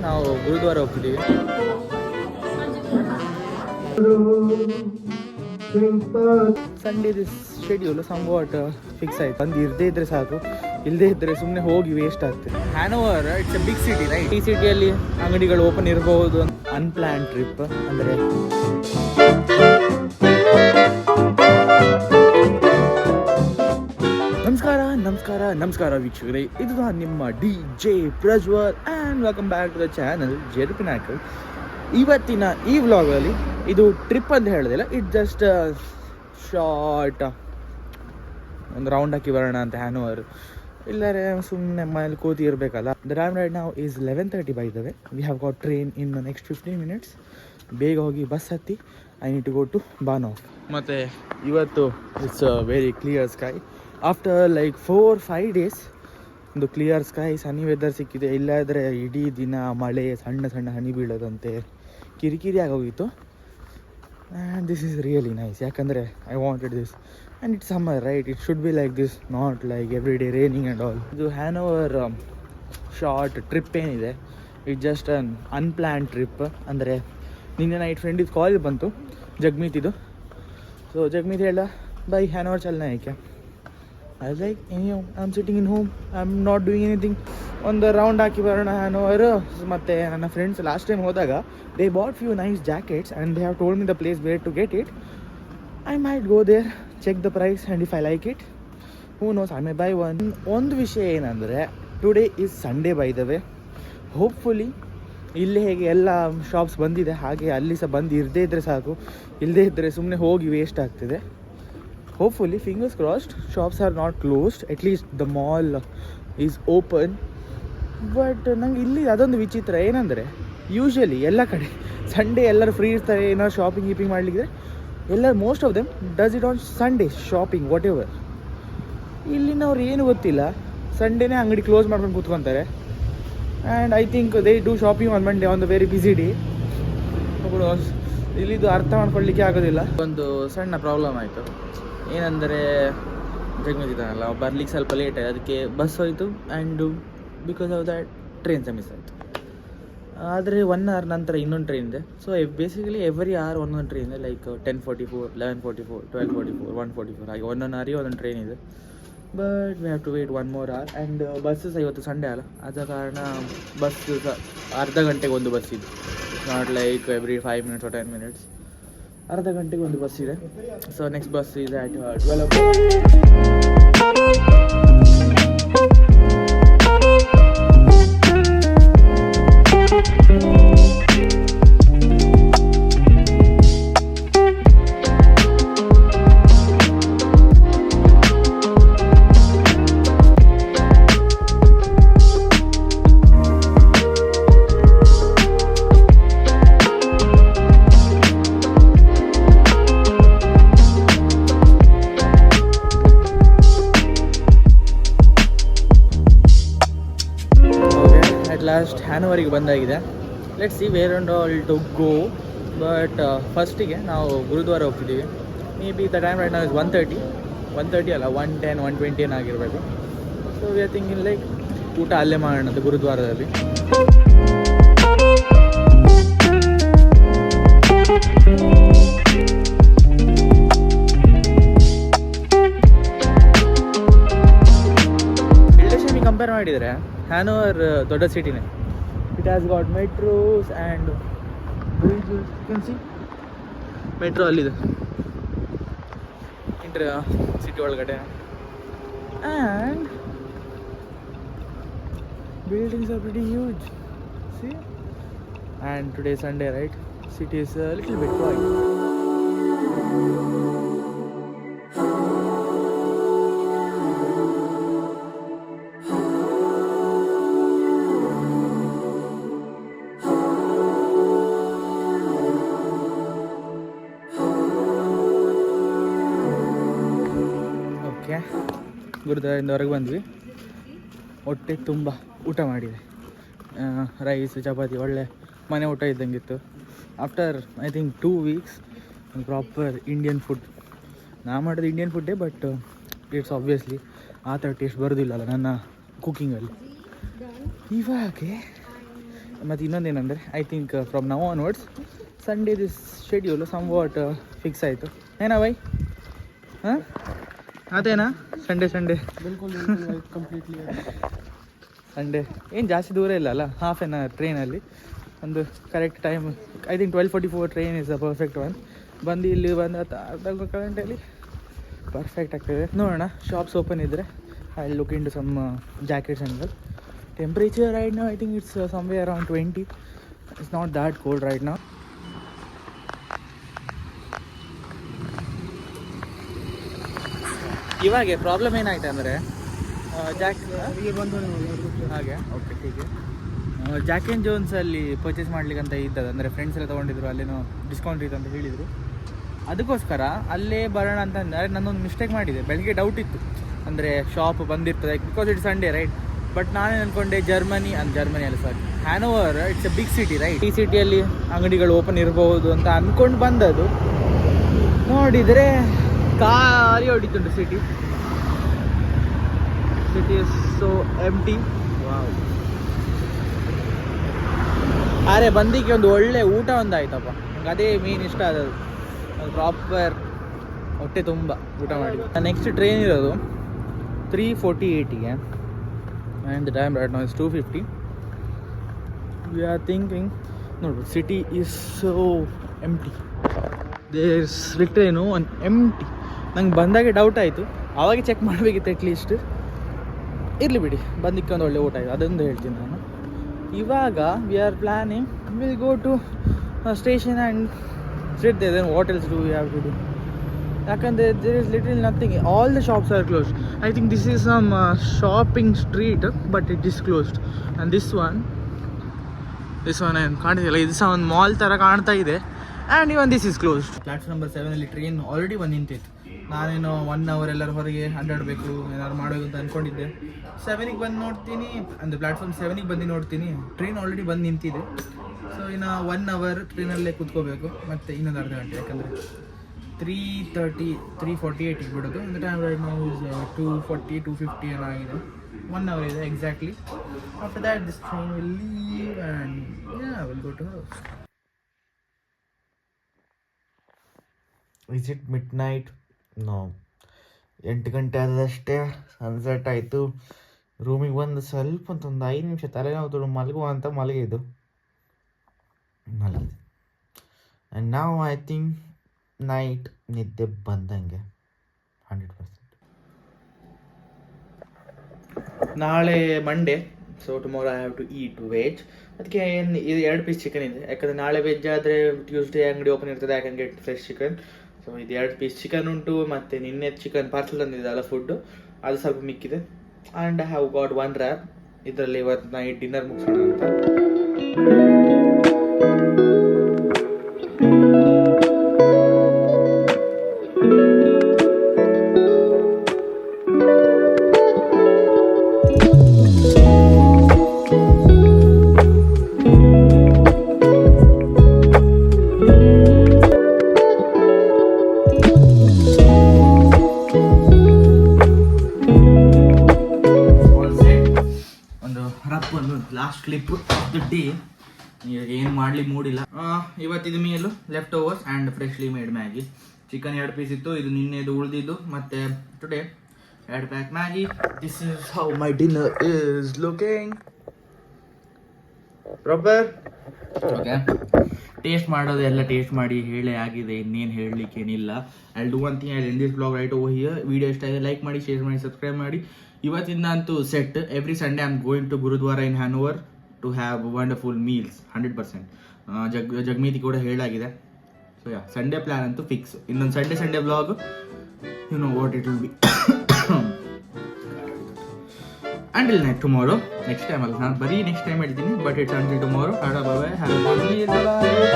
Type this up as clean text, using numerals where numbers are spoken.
ನಾವು ಗುರುದ್ವಾರ ಹೋಗ್ತಿದ್ದೀವಿ. Sunday this schedule somewhat fix ಆಯ್ತು. ಬಂದು ಇರದೇ ಇದ್ರೆ ಸಾಕು, ಇಲ್ಲದೇ ಇದ್ದರೆ ಸುಮ್ಮನೆ ಹೋಗಿ ವೇಸ್ಟ್ ಆಗ್ತದೆ. Hanover it's a big city right. ಈ ಸಿಟಿಯಲ್ಲಿ ಅಂಗಡಿಗಳು ಓಪನ್ ಇರಬಹುದು. ಅನ್ಪ್ಲಾನ್ ಟ್ರಿಪ್ ಅಂದರೆ ನಮಸ್ಕಾರ ವೀಕ್ಷಕರೇ, ಇದು ನಿಮ್ಮ DJ Prajwal and welcome back to the channel Jerry Pinnacle. ಇವತ್ತಿನ ಈ ವ್ಲಾಗಲ್ಲಿ ಇದು ಟ್ರಿಪ್ ಅಂತ ಹೇಳೋದಿಲ್ಲ, ಇಟ್ ಜಸ್ಟ್ ಶಾರ್ಟ್ ಒಂದು ರೌಂಡ್ ಹಾಕಿ ಬರೋಣ ಅಂತ. ಹ್ಯಾನೋವರ್ ಇಲ್ಲರೆ ಸುಮ್ಮನೆ ಮನೇಲಿ ಕೂತಿ ಇರಬೇಕಲ್ಲ. ದ ಟೈಮ್ ರೈಟ್ ನಾವು is 11:30 by the way. We have got train in next 15 minutes. ಬೇಗ ಹೋಗಿ ಬಸ್ ಹತ್ತಿ I need to go to ಬಾನೋಫ್. ಮತ್ತು ಇವತ್ತು it's a very clear sky after like 4-5 days. ಒಂದು ಕ್ಲಿಯರ್ ಸ್ಕೈ, ಸನಿ ವೆದರ್ ಸಿಕ್ಕಿದೆ. ಇಲ್ಲಾದರೆ ಇಡೀ ದಿನ ಮಳೆ, ಸಣ್ಣ ಸಣ್ಣ ಹನಿ ಬೀಳೋದಂತೆ ಕಿರಿಕಿರಿ ಆಗೋಗಿತ್ತು. And this is really nice, ಯಾಕಂದರೆ I wanted this and it's summer right. It should be like this, not like every day raining and all. ಇದು ಹ್ಯಾನೋವರ್ ಶಾರ್ಟ್ ಟ್ರಿಪ್ ಏನಿದೆ, it just un unplan trip. ಅಂದರೆ ನಿನ್ನೆ night ಫ್ರೆಂಡಿದ್ದು ಕಾಲ್ ಬಂತು, ಜಗ್ಮೀತ್ ಇದು. So ಜಗ್ಮೀತ್ ಹೇಳ್ದ, by Hanover ಚಲನ ಏಕೆ. I was like, I'm sitting in home, I'm not doing anything. ಒಂದು ರೌಂಡ್ ಹಾಕಿ ಬರೋಣ ಹ್ಯಾನೋವರ್. ಮತ್ತು ನನ್ನ ಫ್ರೆಂಡ್ಸ್ ಲಾಸ್ಟ್ ಟೈಮ್ ಹೋದಾಗ they bought few nice jackets and they have told me the place where to get it. I might go there, check the price and if I like it, who knows, I may buy one. ಒಂದು ವಿಷಯ ಏನಂದರೆ, today is Sunday by the way. Hopefully ಇಲ್ಲಿ ಹೇಗೆ ಎಲ್ಲ shops ಬಂದಿದೆ ಹಾಗೆ ಅಲ್ಲಿ ಸಹ ಬಂದು ಇರದೇ ಇದ್ದರೆ ಸಾಕು, ಇಲ್ಲದೇ ಇದ್ದರೆ ಸುಮ್ಮನೆ ಹೋಗಿ ವೇಸ್ಟ್ ಆಗ್ತಿದೆ. Hopefully, fingers crossed, shops are not closed, at least the mall is open. But ನಂಗೆ ಇಲ್ಲಿ ಅದೊಂದು ವಿಚಿತ್ರ ಏನಂದರೆ, ಯೂಶ್ವಲಿ ಎಲ್ಲ ಕಡೆ ಸಂಡೇ ಎಲ್ಲರೂ ಫ್ರೀ ಇರ್ತಾರೆ, ಏನಾದ್ರು ಶಾಪಿಂಗ್ ಗೀಪಿಂಗ್ ಮಾಡಲಿಕ್ಕೆ ಎಲ್ಲರೂ most of them does it on Sunday shopping whatever. ಇಲ್ಲಿನವ್ರು ಏನು ಗೊತ್ತಿಲ್ಲ, ಸಂಡೇನೇ ಅಂಗಡಿ ಕ್ಲೋಸ್ ಮಾಡ್ಕೊಂಡು ಕೂತ್ಕೊತಾರೆ. And I think they do shopping on Monday on the very busy day. ಇಲ್ಲಿದು ಅರ್ಥ ಮಾಡ್ಕೊಳ್ಳಿಕ್ಕೆ ಆಗೋದಿಲ್ಲ. ಒಂದು ಸಣ್ಣ ಪ್ರಾಬ್ಲಮ್ ಆಯಿತು, ಏನಂದರೆ ಜಗ್ಮಿದ್ದಾನಲ್ಲ, ಬರ್ಲಿಕ್ಕೆ ಸ್ವಲ್ಪ ಲೇಟ್ ಆಯ್ತು, ಅದಕ್ಕೆ ಬಸ್ ಹೋಯಿತು. And because of that train ಸಹ ಮಿಸ್ ಆಯಿತು. ಆದರೆ 1 hour ನಂತರ ಇನ್ನೊಂದು ಟ್ರೈನ್ ಇದೆ. ಸೊ ಬೇಸಿಕಲಿ ಎವ್ರಿ ಅವರ್ ಒಂದೊಂದು ಟ್ರೈನ್ ಇದೆ, ಲೈಕ್ 10:44, 11:44, 12:44, 1:44 ಹಾಗೆ ಒಂದೊಂದು ಅವರಿಗೆ ಒಂದೊಂದು ಟ್ರೈನ್ ಇದೆ. But we have to wait 1 more hour. And bus ಸಹ ಇವತ್ತು ಸಂಡೇ ಅಲ್ಲ, ಆದ ಕಾರಣ ಬಸ್ಸು ಸಹ ಅರ್ಧ ಗಂಟೆಗೆ ಒಂದು ಬಸ್ ಇದೆ, not like every 5 minutes or 10 minutes. ಅರ್ಧ ಗಂಟೆಗೆ ಒಂದು ಬಸ್ ಇದೆ. ಸೊ ನೆಕ್ಸ್ಟ್ ಬಸ್ ಇದೆ ಅಟ್ 12 o'clock. ಲಾಸ್ಟ್ ಹ್ಯಾನೋವರಿಗೆ ಬಂದಾಗಿದೆ. Let's see where and all to go. But ಫಸ್ಟಿಗೆ ನಾವು ಗುರುದ್ವಾರ ಹೋಗ್ತಿದ್ದೀವಿ. Maybe the time right ನಾವು ಇಸ್ 1:30 ಅಲ್ಲ 1:10, 1:20 ಆಗಿರಬೇಕು. So we are thinking like ಊಟ ಅಲ್ಲೇ ಮಾಡೋಣ ಗುರುದ್ವಾರದಲ್ಲಿ. ಬಿಲ್ಡೇಶನ್ಗೆ ಕಂಪೇರ್ ಮಾಡಿದರೆ ಹ್ಯಾನೋವರ್ ದೊಡ್ಡ ಸಿಟಿನೇ. It has got metros and bridges. Can see metro ಅಲ್ಲಿದೆ ಇಂಟರ್ ಸಿಟಿ ಒಳಗಡೆ. And buildings are pretty huge, see. And today Sunday, right? City is a little bit quiet. Okay, ಗುರುದ್ವಾರದಿಂದ ಹೊರಗೆ ಬಂದ್ವಿ. ಹೊಟ್ಟೆ ತುಂಬ ಊಟ ಮಾಡಿದೆ, ರೈಸ್ ಚಪಾತಿ, ಒಳ್ಳೆ ಮನೆ ಊಟ ಇದ್ದಂಗಿತ್ತು. After I think 2 weeks proper Indian food. ನಾ ಮಾಡೋದು ಇಂಡಿಯನ್ ಫುಡ್ಡೇ, ಬಟ್ ಇಟ್ಸ್ ಆಬ್ವಿಯಸ್ಲಿ ಆ ಥರ ಟೇಸ್ಟ್ ಬರೋದಿಲ್ಲಲ್ಲ ನನ್ನ ಕುಕ್ಕಿಂಗಲ್ಲಿ. ಮತ್ತು ಇನ್ನೊಂದೇನೆಂದರೆ I think from now onwards Sunday this schedule somewhat fix ಆಯಿತು. ಏನಾ ಬೈ? ಹಾಂ ಅದೇನಾ ಸಂಡೇ ಕಂಪ್ಲೀಟ್ಲಿ ಸಂಡೇ ಏನು ಜಾಸ್ತಿ ದೂರ ಇಲ್ಲ ಅಲ್ಲ, ಹಾಫ್ ಆನ್ ಅವರ್ ಟ್ರೈನಲ್ಲಿ ಒಂದು correct time. I think 12:44 train is a perfect one. ಬಂದು ಇಲ್ಲಿ ಬಂದು ಅರ್ಧ ಗಂಟೆಯಲ್ಲಿ ಪರ್ಫೆಕ್ಟ್ ಆಗ್ತದೆ. ನೋಡೋಣ, ಶಾಪ್ಸ್ ಓಪನ್ ಇದ್ದರೆ I look in to some jackets and temperature right now I think it's somewhere around 20. It's not that cold right now. ಇವಾಗೆ problem ಏನಾಯ್ತು ಅಂದರೆ ಹಾಗೆ ಓಕೆ ಟೀಕೆ ಜಾಕ್ ಆ್ಯಂಡ್ ಜೋನ್ಸಲ್ಲಿ ಪರ್ಚೇಸ್ ಮಾಡ್ಲಿಕ್ಕೆ ಅಂತ ಇದ್ದದ್ದು, ಅಂದರೆ ಫ್ರೆಂಡ್ಸ್ ಎಲ್ಲ ತೊಗೊಂಡಿದ್ರು, ಅಲ್ಲೇನೋ ಡಿಸ್ಕೌಂಟ್ ಇತ್ತು ಅಂತ ಹೇಳಿದರು. ಅದಕ್ಕೋಸ್ಕರ ಅಲ್ಲೇ ಬರೋಣ ಅಂತ ಅಂದರೆ ನಾನೊಂದು ಮಿಸ್ಟೇಕ್ ಮಾಡಿದೆ. ಬೆಳಗ್ಗೆ ಡೌಟ್ ಇತ್ತು ಅಂದರೆ ಶಾಪ್ ಬಂದಿರ್ತದೆ because it's Sunday right. But ನಾನೇನು ಅಂದ್ಕೊಂಡೆ ಜರ್ಮನಿ ಅಲ್ಲ sorry, Hanover it's a big city right. ಈ ಸಿಟಿಯಲ್ಲಿ ಅಂಗಡಿಗಳು ಓಪನ್ ಇರಬಹುದು ಅಂತ ಅಂದ್ಕೊಂಡು ಬಂದದ್ದು. ನೋಡಿದರೆ ಖಾಲಿ ಹೊಡಿತುಂಟು city is so empty. Wow. ಅರೆ ಬಂದಿಗೆ ಒಂದು ಒಳ್ಳೆ ಊಟ ಒಂದಾಯ್ತಪ್ಪ, ಅದೇ ಮೀನ್ ಇಷ್ಟ ಆದದ್ದು. ಪ್ರಾಪರ್ ಹೊಟ್ಟೆ ತುಂಬ ಊಟ ಮಾಡಿ. ನೆಕ್ಸ್ಟ್ ಟ್ರೈನ್ ಇರೋದು 3:48ಗೆ and time right now is 2:50. We are thinking ನೋಡ್ಬೋದು city is so empty. There is ಲಿಟ್ರೇನು ಒಂದು ಎಂಟಿ. ನಂಗೆ ಬಂದಾಗೆ ಡೌಟ್ ಆಯಿತು, ಆವಾಗ ಚೆಕ್ ಮಾಡಬೇಕಿತ್ತು ಅಟ್ಲೀಸ್ಟ್. ಇರಲಿ ಬಿಡಿ, ಬಂದಿಕ್ಕೆ ಒಂದು ಒಳ್ಳೆ ಊಟ ಆಯಿತು, ಅದೊಂದು ಹೇಳ್ತೀನಿ ನಾನು. ಇವಾಗ we are planning will go to station and sit there. Then what else do we have to do? ಯಾಕಂದರೆ there is little nothing, all the shops are closed. I think this is some shopping street but it is closed. And this one ಏನು ಕಾಣ್ತಿಲ್ಲ, ಇದು ಸಹ ಒಂದು mall ಥರ ಕಾಣ್ತಾ ಇದೆ. And even this is closed. Platform number 7 train already ಬಂದು ನಿಂತಿತ್ತು. ನಾನೇನು 1 hour ಎಲ್ಲರೂ ಹೊರಗೆ ಅಡ್ಡಾಡಬೇಕು, ಏನಾದ್ರು ಮಾಡಬೇಕು ಅಂತ ಅಂದ್ಕೊಂಡಿದ್ದೆ. 7ಗೆ ಬಂದು ನೋಡ್ತೀನಿ, ಅಂದರೆ ಪ್ಲಾಟ್ಫಾರ್ಮ್ 7ಗೆ ಬಂದು ನೋಡ್ತೀನಿ ಟ್ರೈನ್ ಆಲ್ರೆಡಿ ಬಂದು ನಿಂತಿದೆ. ಸೊ ಇನ್ನು 1 hour ಟ್ರೈನಲ್ಲೇ ಕೂತ್ಕೋಬೇಕು, ಮತ್ತು ಇನ್ನೊಂದು ಅರ್ಧ ಗಂಟೆ. ಯಾಕಂದರೆ 3:48ಗೆ ಬಿಡೋದು. ಅಂದರೆ ಟೈಮ್ ರೈಟ್ ನಾವು 2:40 2:50 ಏನೋ ಆಗಿದೆ. 1 hour ಇದೆ exactly. After that this train will leave and will go to house. Is it midnight? No, 8 ಗಂಟೆ ಆದಷ್ಟೇ ಸನ್ಸೆಟ್ ಆಯಿತು. ರೂಮಿಗೆ ಬಂದು ಸ್ವಲ್ಪ ಒಂದು 5 ನಿಮಿಷ ತಲೆನೋವು ತೊಗೊಂಡು ಮಲಗುವ ಅಂತ ಮಲಗಿದ್ದು. ಆ್ಯಂಡ್ ನಾವು ಐ ಥಿಂಕ್ ನೈಟ್ ನಿದ್ದೆ ಬಂದಂಗೆ 100%. ನಾಳೆ Monday, so tomorrow I have to eat veg. ಅದಕ್ಕೆ ಇದು 2 ಪೀಸ್ ಚಿಕನ್ ಇದೆ. ಯಾಕಂದರೆ ನಾಳೆ ವೆಜ್ ಆದರೆ ಟ್ಯೂಸ್ಡೇ ಅಂಗಡಿ ಓಪನ್ ಇರ್ತದೆ, I can get fresh chicken. So ಇದು 2 ಪೀಸ್ ಚಿಕನ್ ಉಂಟು, ಮತ್ತು ನಿನ್ನೆ ಚಿಕನ್ ಪಾರ್ಸಲ್ ತಂದಿದ್ದಲ್ಲ ಫುಡ್ಡು, ಅದು ಸ್ವಲ್ಪ ಮಿಕ್ಕಿದೆ. And I have got 1 wrap. ಇದರಲ್ಲಿ ಇವತ್ತು ನೈಟ್ ಡಿನ್ನರ್ ಮುಗಿಸೋಣ ಅಂತ. Last clip of the day. ಏನು ಮಾಡ್ಲಿಕ್ಕೆ ಮೂಡಿಲ್ಲ. ಇವತ್ತಿದ meal leftovers and freshly made Maggi. Chicken 2 piece ಇತ್ತು, ಇದು ನಿನ್ನೆದು ಉಳಿದಿದ್ದು, ಮತ್ತು today 2 pack Maggi. This is how my dinner is looking proper. Okay, taste ಮಾಡೋದು ಎಲ್ಲ ಟೇಸ್ಟ್ ಮಾಡಿ ಹೇಳೇ ಆಗಿದೆ, ಇನ್ನೇನು ಹೇಳಲಿಕ್ಕೆ ಏನಿಲ್ಲ. I do one thing, I end this blog right over here. Video ಇಷ್ಟ ಆಗಿದೆ ಲೈಕ್ ಮಾಡಿ, ಶೇರ್ ಮಾಡಿ, ಸಬ್ಸ್ಕ್ರೈಬ್ ಮಾಡಿ. ಇವತ್ತಿಂದ ಅಂತೂ set. Every Sunday I am going to gurdwara in Hanover to have wonderful meals 100%. ಜಗ್ಮೀತಿ ಕೂಡ ಹೇಳಾಗಿದೆ. ಸೊ ಯಾ, ಸಂಡೇ ಪ್ಲ್ಯಾನ್ ಅಂತೂ ಫಿಕ್ಸ್. ಇನ್ನೊಂದು Sunday blog, you know what it will be. Until tomorrow, next time ಅಲ್ಲ, ನಾನು ಬರೀ ನೆಕ್ಸ್ಟ್ ಟೈಮ್ ಹೇಳ್ತೀನಿ, but it's until tomorrow. Bye bye, have a good meal.